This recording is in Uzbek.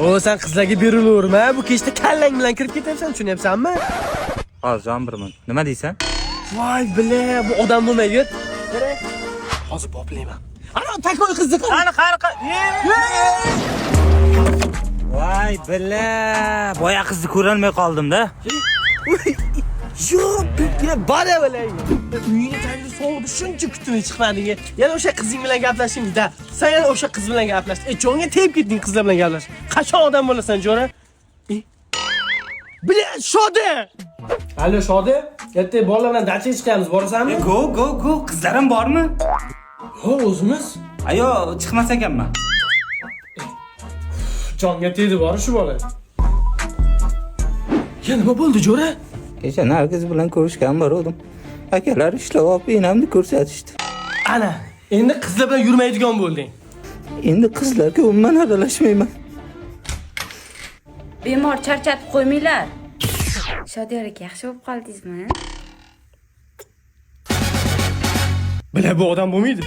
O sen qizlarga berilaverma. Bu kechda kallang bilan kirib ketyapsan, tushunyapsanmi? Hozir jon birman. Nima deysan? Voy bile, bu odam bo'lmaydi. Qara. Hozir boplayman. Ana takoy qizni qara. Qani qani. Voy billa, boya qizni ko'rolmay qoldim-da. Yo'q, ya bana bile. Uyini tagida sovuqda shuncha kutmay chiqmading. Yana o'sha qizing bilan gaplashing-da. Sen yana o'sha qiz bilan gaplash. Jonga tegib ketding qizlar bilan gaplash. Qachon odam bo'lasan, Jona? Bile, Shodi. Allo, Shodi. Ertaga bolalar bilan dachaga chiqamiz, borasanmi? Go, qizlarim bormi? Ho, o'zimiz. Ayo, chiqmas ekanman. Jonga tegdi bori shu bola. Ya nima bo'ldi, Jo'ra? Kecha Nargiz bilan ko'rishgan edim. Akalar ishlab olib, enamni ko'rsatishdi. Ana, endi qizlar bilan yurmaydigan bo'lding. Endi qizlarga umuman aralashmayman. Bemor charchatib qo'ymanglar. Shodiyor aka, yaxshi bo'lib qoldingizmi? Bila bu odam bo'lmaydi.